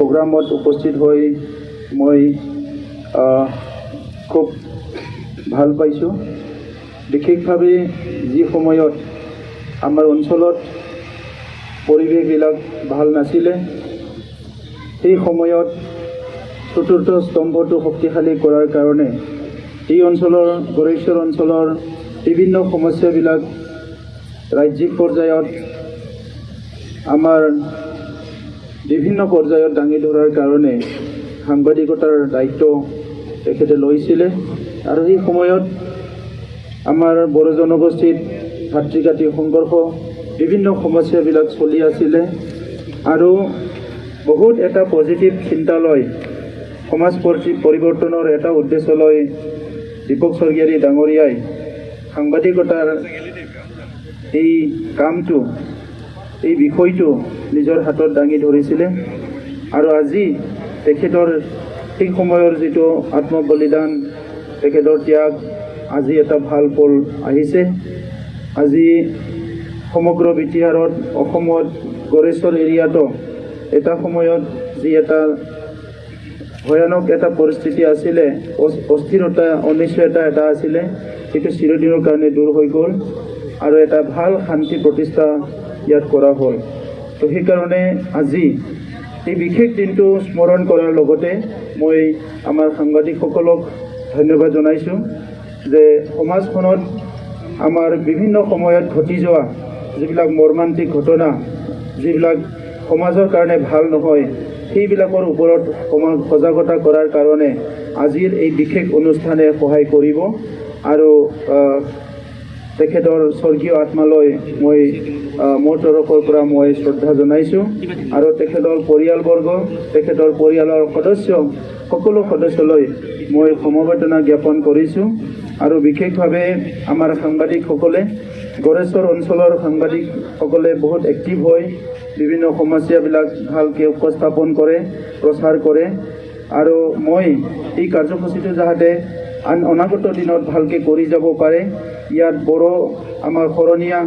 প্ৰগ্ৰামত উপস্থিত হৈ মই খুব ভাল পাইছোঁ। বিশেষভাৱে যি সময়ত আমাৰ অঞ্চলত পৰিৱেশবিলাক ভাল নাছিলে, সেই সময়ত চতুৰ্থ স্তম্ভটো শক্তিশালী কৰাৰ কাৰণে এই অঞ্চলৰ গড়েশ্বৰ অঞ্চলৰ বিভিন্ন সমস্যাবিলাক ৰাজ্যিক পৰ্যায়ত আমাৰ বিভিন্ন পৰ্যায়ত দাঙি ধৰাৰ কাৰণে সাংবাদিকতাৰ দায়িত্ব তেখেতে লৈছিলে। আৰু সেই সময়ত আমাৰ বড়ো জনগোষ্ঠীত ভাতৃঘাতী সংঘৰ্ষ বিভিন্ন সমস্যাবিলাক চলি আছিলে আৰু বহুত এটা পজিটিভ চিন্তা লৈ সমাজ পৰিৱৰ্তনৰ এটা উদ্দেশ্য লৈ দীপক স্বৰ্গীয়াৰী ডাঙৰীয়াই সাংবাদিকতাৰ এই কামটো, এই বিষয়টো নিজৰ হাতত দাঙি ধৰিছিলে। আৰু আজি তেখেতৰ সেই সময়ৰ যিটো আত্মবলিদান, তেখেতৰ ত্যাগ, আজি এটা ভাল ফল আহিছে। আজি সমগ্ৰ বিটিআৰত অসমত গড়েশ্বৰ এৰিয়াতো এটা সময়ত যি এটা ভয়ানক এটা পৰিস্থিতি আছিলে, অস্থিৰতা অনিশ্চয়তা এটা আছিলে, সেইটো চিৰদিনৰ কাৰণে দূৰ হৈ গ'ল আৰু এটা ভাল শান্তি প্ৰতিষ্ঠা ইয়াত কৰা হ'ল। তো সেইকাৰণে আজি এই বিশেষ দিনটো স্মৰণ কৰাৰ লগতে মই আমাৰ সাংবাদিকসকলক ধন্যবাদ জনাইছোঁ যে সমাজখনত আমাৰ বিভিন্ন সময়ত ঘটি যোৱা যিবিলাক মৰ্মান্তিক ঘটনা, যিবিলাক সমাজৰ কাৰণে ভাল নহয়, সেইবিলাকৰ ওপৰত সজাগতা কৰাৰ কাৰণে আজিৰ এই বিশেষ অনুষ্ঠানে সহায় কৰিব। আৰু তেখেতৰ স্বৰ্গীয় আত্মালৈ মই মোৰ তৰফৰ পৰা মই শ্ৰদ্ধা জনাইছোঁ আৰু তেখেতৰ পৰিয়ালবৰ্গ, তেখেতৰ পৰিয়ালৰ সকলো সদস্যলৈ মই সমবেদনা জ্ঞাপন কৰিছোঁ। আৰু বিশেষভাৱে আমাৰ সাংবাদিকসকলে, গড়েশ্বৰ অঞ্চলৰ সাংবাদিকসকলে বহুত এক্টিভ হৈ বিভিন্ন সমস্যাবিলাক ভালকৈ উপস্থাপন কৰে, প্ৰচাৰ কৰে। আৰু মই এই কাৰ্যসূচীটো যাতে অনাগত দিনত ভালকৈ কৰি যাব পাৰে, ইয়াত বড়ো, আমাৰ শৰণীয়া,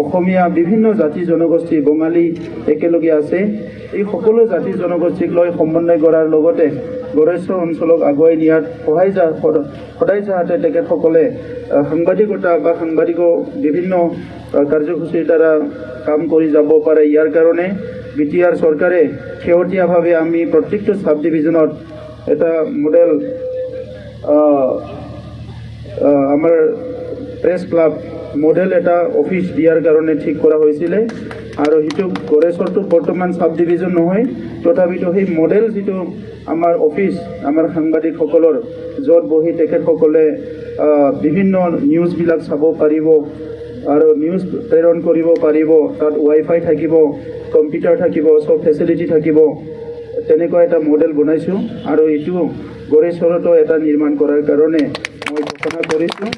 অসমীয়া, বিভিন্ন জাতি জনগোষ্ঠী, বঙালী একেলগে আছে। এই সকলো জাতি জনগোষ্ঠীক লৈ সমন্বয় কৰাৰ লগতে গড়েশ্বৰ অঞ্চলক আগুৱাই নিয়াত সদায় যাতে তেখেতসকলে সাংবাদিকতা বা সাংবাদিকৰ বিভিন্ন কাৰ্যসূচীৰ দ্বাৰা কাম কৰি যাব পাৰে। ইয়াৰ কাৰণে বিটিআৰ চৰকাৰে শেহতীয়াভাৱে আমি প্ৰত্যেকটো চাব ডিভিজনত এটা মডেল আমাৰ প্ৰেছ ক্লাব মডেল এটা অফিচ দিয়াৰ কাৰণে ঠিক কৰা হৈছিলে। আৰু সেইটো গড়েশ্বৰটো বৰ্তমান চাব ডিভিজন নহয়, তথাপিতো সেই মডেল যিটো আমাৰ অফিচ, আমাৰ সাংবাদিকসকলৰ, য'ত বহি তেখেতসকলে বিভিন্ন নিউজবিলাক চাব পাৰিব আৰু নিউজ প্ৰেৰণ কৰিব পাৰিব, তাত ৱাইফাই থাকিব, কম্পিউটাৰ থাকিব, চব ফেচিলিটি থাকিব, তেনেকুৱা এটা মডেল বনাইছোঁ। আৰু এইটো গড়েশ্বৰতো এটা নিৰ্মাণ কৰাৰ কাৰণে মই ঘোষণা কৰিছোঁ।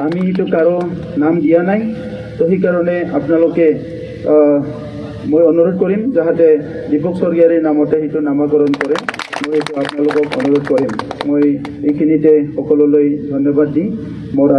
আমি এইটো কাৰো নাম দিয়া নাই, তো সেইকাৰণে আপোনালোকে মই অনুৰোধ কৰিম যাতে দীপক স্বৰ্গীয়াৰীৰ নামতে সেইটো নামাকৰণ কৰে। মই এইটো আপোনালোকক অনুৰোধ কৰিম। মই এইখিনিতে সকলোলৈ ধন্যবাদ দি মোৰ